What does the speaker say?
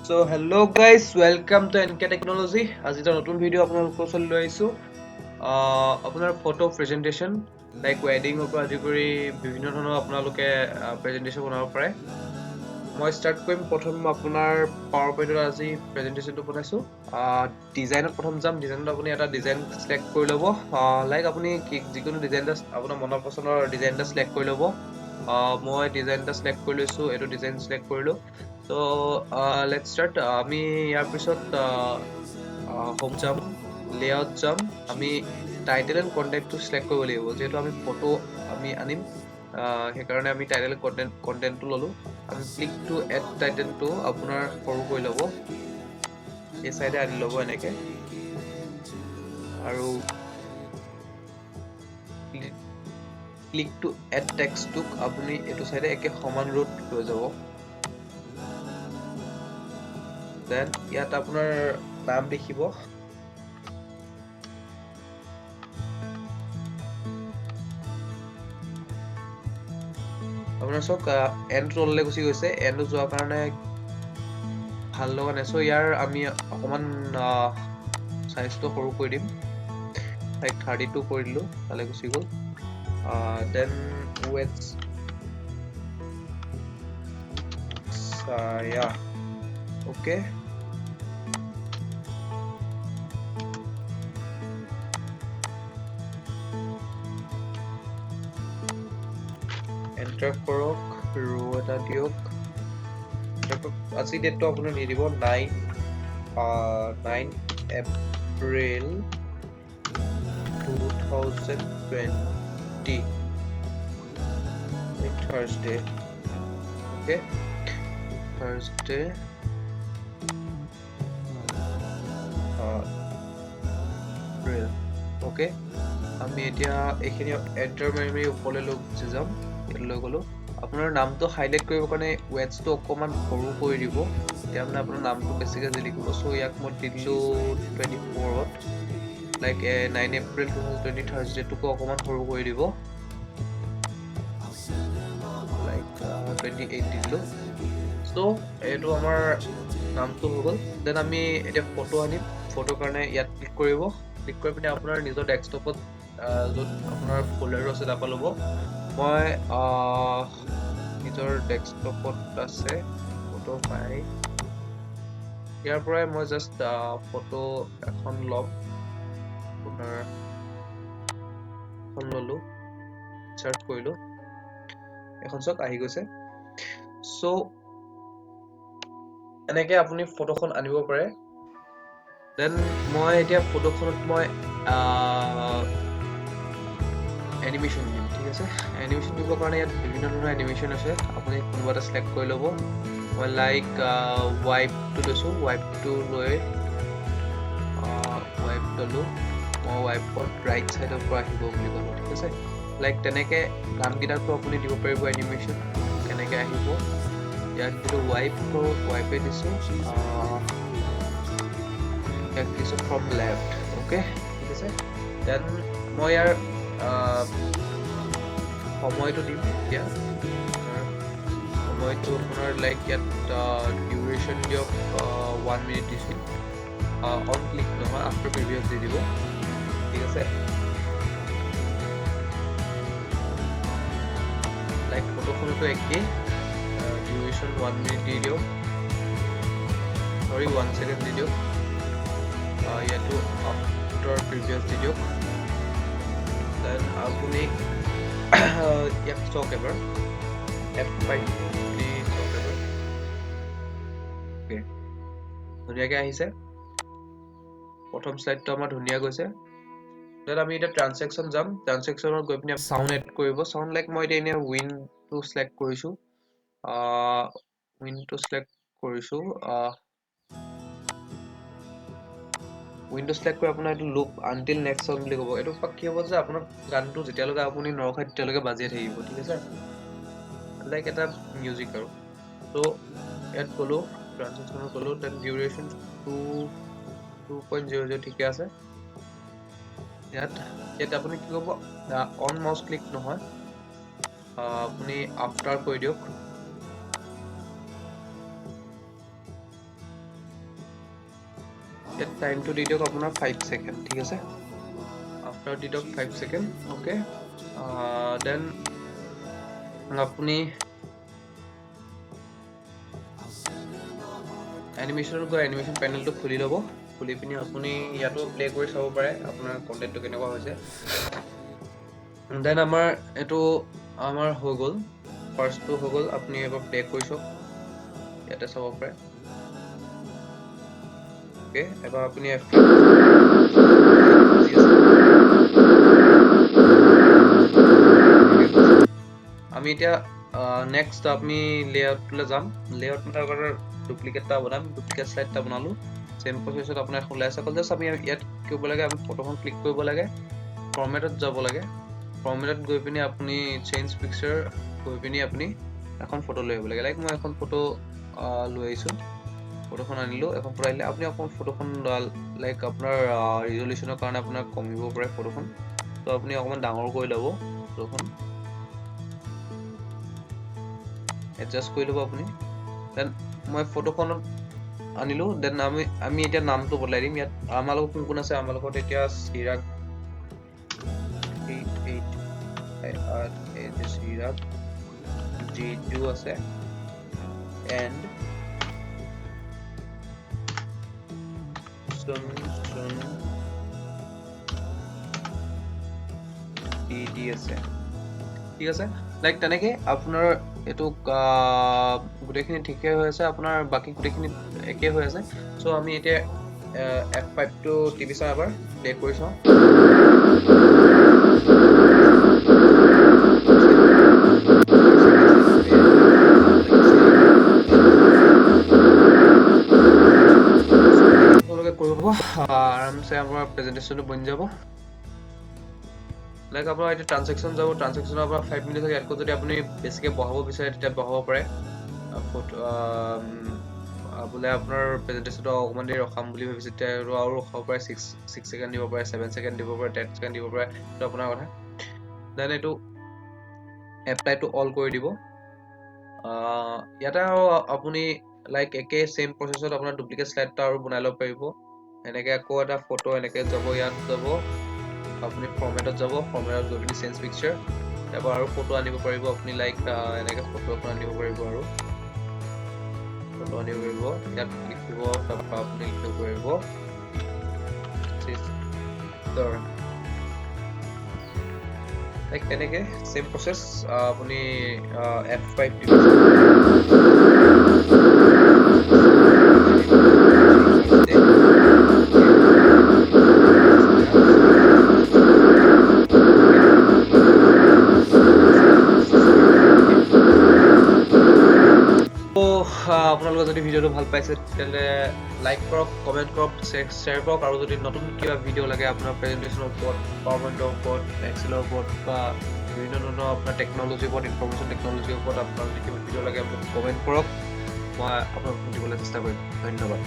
So hello guys, welcome to NK Technology. আজি এটা নতুন ভিডিও আপোনালোকৰ ওচৰলৈ লৈ আহিছো। আপোনাৰ ফটো প্ৰেজেন্টেশন লাইক ৱেডিঙৰ পৰা আদি কৰি বিভিন্ন ধৰণৰ আপোনালোকে প্ৰেজেন্টেশন বনাব পাৰে। মই ষ্টাৰ্ট কৰিম প্ৰথম আপোনাৰ পাৱাৰ পইণ্টত আজি প্ৰেজেন্টেশনটো বনাইছো। ডিজাইনত প্ৰথম যাম। ডিজাইনত আপুনি এটা ডিজাইন সিলেক্ট কৰি ল'ব। লাইক আপুনি যিকোনো ডিজাইন এটা আপোনাৰ মনৰ পছন্দৰ ডিজাইন এটা সিলেক্ট কৰি ল'ব। মই ডিজাইন এটা সিলেক্ট কৰি লৈছো, এইটো ডিজাইন সিলেক্ট কৰিলো। So let's start. আমি ইয়াৰ পিছত হোম যাম, লেআউট যাম। আমি টাইটেল এণ্ড কণ্টেণ্টটো সিলেক্ট কৰিব লাগিব, যিহেতু আমি ফটো আমি আনিম। সেইকাৰণে আমি টাইটেল কণ্টেণ্টটো ল'লো। আমি ক্লিক টু এড টাইটেলটো আপোনাৰ সৰু কৰি ল'ব, এই চাইডে আনি ল'ব এনেকে, আৰু ক্লিক টু এড টেক্সটটোক আপুনি এইটো চাইডে একে সমান ৰোত লৈ যাব। দেন ইয়াত আপোনাৰ নাম লিখিব। আপোনাৰ চাওক এণ্ড ৰললৈ গুচি গৈছে। এণ্ড যোৱাৰ কাৰণে ভাল লগা নাই। চ' ইয়াৰ আমি অকণমান চাইজটো সৰু কৰি দিম, লাইক 32 কৰি দিলোঁ, তালৈ গুচি গ'ল। Then ৱেটছ okay. এণ্টাৰ কৰক, ৰো এটা দিয়ক। আজি ডেটটো আপুনি দি দিব 9 April 2020, Thursday. Okay, Thursday April. Okay, আমি এতিয়া এইখিনি এণ্টাৰ মাৰি ওপৰলৈ লৈ গুচি যাম। লৈ গ'লো। আপোনাৰ নামটো হাইলাইট কৰিবৰ কাৰণে ৱেটছটো অকণমান সৰু কৰি দিব, তেতিয়া মানে আপোনাৰ নামটো বেছিকৈ জিলিকিব। চ' ইয়াক মই দি দিলোঁ 24ত, লাইক 9 এপ্ৰিল 2020 থাৰ্ছডেটোকো অকণমান সৰু কৰি দিব, লাইক 28 দি দিলোঁ। চ' এইটো আমাৰ নামটো হৈ গ'ল। দেন আমি এতিয়া ফটো আনিম। ফটোৰ কাৰণে ইয়াত ক্লিক কৰিব। ক্লিক কৰি পিনে আপোনাৰ নিজৰ ডেস্কটপত য'ত আপোনাৰ ফল্ডাৰটো আছে তাৰপৰা ল'ব। মই নিজৰ ডেস্কটপত আছে ফটো পাই, ইয়াৰ পৰাই মই জাষ্ট ফটো এখন ল'ম। আপোনাৰ এখন ল'লো, ইনচাৰ্ট কৰিলোঁ, এখন চাওক আহি গৈছে। চ' এনেকে আপুনি ফটোখন আনিব পাৰে। দেন মই এতিয়া ফটোখনত মই এনিমেশ্যন দিম, ঠিক আছে। এনিমেশ্যন দিবৰ কাৰণে ইয়াত বিভিন্ন ধৰণৰ এনিমেশ্যন আছে, আপুনি কোনোবা এটা চিলেক্ট কৰি ল'ব। মই লাইক ৱাইপটো লৈছোঁ, ৱাইপটো লৈ ৱাইপ ল'লোঁ। মই ৱাইপত ৰাইট চাইডৰ পৰা আহিব বুলি ক'লোঁ, ঠিক আছে। লাইক তেনেকৈ নামকেইটাকো আপুনি দিব পাৰিব এনিমেশ্যন কেনেকৈ আহিব। ইয়াত দিলোঁ ৱাইপে দিছোঁ, ইয়াক দিছোঁ ফ্ৰম লেফ্ট। অ'কে, ঠিক আছে। দেন মই ইয়াৰ সময়টো দিম। এতিয়া সময়টো আপোনাৰ লাইক ইয়াত ডিউৰেশ্যন দিয়ক 1 মিনিট দিছোঁ। অন ক্লিক নহয়, আফটাৰ প্ৰিভিয়াছ দি দিব, ঠিক আছে। লাইক ফটোখনতো একেই, ডিউৰেশ্যন 1 মিনিট দি দিয়ক, 1 ছেকেণ্ড দি দিয়ক। ইয়াতো আফটাৰ প্ৰিভিয়াছ দি দিয়ক। দেন আপুনি ইয়াক চাওক এবাৰ, F5 দি চাওক এবাৰ। অ'কে, ধুনীয়াকৈ আহিছে। প্ৰথম শ্লাইডটো আমাৰ ধুনীয়া গৈছে। দেন আমি এতিয়া ট্ৰান্সেকশ্যন যাম। ট্ৰান্সেকশ্যনত গৈ পিনে চাউণ্ড এড কৰিব। চাউণ্ড লাইক মই এতিয়া এনেই উইনটো চিলেক্ট কৰিছোঁ, উইনটো চিলেক্ট কৰিছোঁ। উইনটো চিলেক্ট কৰি আপোনাৰ এইটো লুপ আনটিল নেক্সট চং বুলি ক'ব। এইটো কি হ'ব যে আপোনাৰ গানটো যেতিয়ালৈকে আপুনি নৰখায় তেতিয়ালৈকে বাজিয়ে থাকিব, ঠিক আছে। লাইক এটা মিউজিক আৰু। চ' ইয়াত গ'লোঁ, ট্ৰান্সেকশ্যনত গ'লোঁ। দেন ডিউৰেশ্যন 2.00, ঠিকে আছে। ইয়াত আপুনি কি ক'ব, অন মাউচ ক্লিক নহয়, আপুনি আফটাৰ কৈ দিয়ক। ইয়াত টাইমটো দি দিয়ক আপোনাৰ 5 ছেকেণ্ড ঠিক আছে আফটাৰ দি দিয়ক 5 ছেকেণ্ড ওকে দেন আপুনি এনিমেশ্যনত গৈ এনিমেশ্যন পেনেলটো খুলি ল'ব খুলি পিনি আপুনি ইয়াতো প্লে কৰি চাব পাৰে আপোনাৰ কণ্টেণ্টটো কেনেকুৱা হৈছে দেন আমাৰ এইটো আমাৰ হৈ গ'ল ফাৰ্ষ্টটো হৈ গ'ল আপুনি এবাৰ প্লে কৰি চাওক ইয়াতে চাব পাৰে ওকে এবাৰ আপুনি আমি এতিয়া নেক্সট আমি লেআউটলৈ যাম লেআউট মানে আগৰ ডুপ্লিকেট এটা বনাম ডুপ্লিকেট স্লাইড এটা বনালো চেম প্ৰচেছত আপোনাৰ এখন ওলাই আছে জাষ্ট আমি ইয়াত কি কৰিব লাগে আমি ফটোখন ক্লিক কৰিব লাগে ফৰ্মেটত যাব লাগে ফৰ্মেটত গৈ পিনি আপুনি চেঞ্জ পিকচাৰ গৈ পিনি আপুনি এখন ফটো লৈ আহিব লাগে লাইক মই এখন ফটো লৈ আহিছোঁ ফটোখন আনিলো এখন ফটো আহিলে আপুনি অকণ ফটোখন লাইক আপোনাৰ ৰিজলিউশ্যনৰ কাৰণে আপোনাৰ কমিব পাৰে ফটোখন তো আপুনি অকণমান ডাঙৰ কৰি ল'ব ফটোখন এডজাষ্ট কৰি ল'ব আপুনি দেন মই ফটোখনত আনিলো দেন আমি এতিয়া নামটো বদলাই দিম ইয়াত আমাৰ লগত কোন কোন আছে আমাৰ লগত এতিয়া চিৰাগ চিৰাগ জিজু আছে এণ্ড ডি আছে ঠিক আছে লাইক তেনেকে আপোনাৰ এইটো গোটেইখিনি ঠিকে হৈ আছে আপোনাৰ বাকী গোটেইখিনি একে হৈ আছে চ' আমি এতিয়া F5 টো টিপি চাওঁ এবাৰ প্লে কৰি চাওঁ কৰিব আৰামছে আমাৰ প্ৰেজেণ্টেশ্যনটো বনি যাব লাইক আপোনাৰ এতিয়া ট্ৰানজেকশ্যন যাব ট্ৰানজেকশ্যনৰ পৰা 5 মিনিট ইয়াত যদি আপুনি বেছিকৈ বঢ়াব বিচাৰে তেতিয়া বঢ়াব পাৰে বোলে আপোনাৰ প্ৰেজেণ্টেশ্যনটো অকণমান দেৰি ৰখাম বুলি ভাবিছে তেতিয়া আৰু ৰখাব পাৰে 6 ছেকেণ্ড দিব পাৰে 7 ছেকেণ্ড দিব পাৰে 10 ছেকেণ্ড দিব পাৰে সেইটো আপোনাৰ কথা দেন এইটো এপ্লাইটো অল কৰি দিব ইয়াতে আৰু আপুনি লাইক একে চেম প্ৰচেছত আপোনাৰ ডুপ্লিকেট শ্লাইড এটা আৰু বনাই ল'ব পাৰিব এনেকৈ আকৌ এটা ফটো এনেকৈ যাব ইয়াত যাব আপুনি ফৰ্মেটত যাব ফৰ্মেটত গৈ পিনি চেঞ্জ পিকচাৰ তাৰপৰা আৰু ফটো আনিব পাৰিব আপুনি লাইক এনেকৈ ফটো এখন আনিব পাৰিব আৰু ফটো আনিব পাৰিব ইয়াত লিখিব তাৰপৰা আপুনি লিখিব পাৰিব লাইক তেনেকৈ চেম প্ৰচেছ আপুনি F5 দিব আপোনালোকে যদি ভিডিঅ'টো ভাল পাইছে তেতিয়াহ'লে লাইক কৰক কমেণ্ট কৰক শ্বেয়াৰ কৰক আৰু যদি নতুন কিবা ভিডিঅ' লাগে আপোনাৰ প্ৰেজেণ্টেশ্যনৰ ওপৰত পাৱাৰপইণ্টৰ ওপৰত এক্সেলৰ ওপৰত বা বিভিন্ন ধৰণৰ আপোনাৰ টেকন'লজিৰ ওপৰত ইনফৰমেশ্যন টেকন'লজিৰ ওপৰত আপোনাৰ যদি কিবা ভিডিঅ' লাগে আপুনি কমেণ্ট কৰক মই আপোনাক দিবলৈ চেষ্টা কৰিম ধন্যবাদ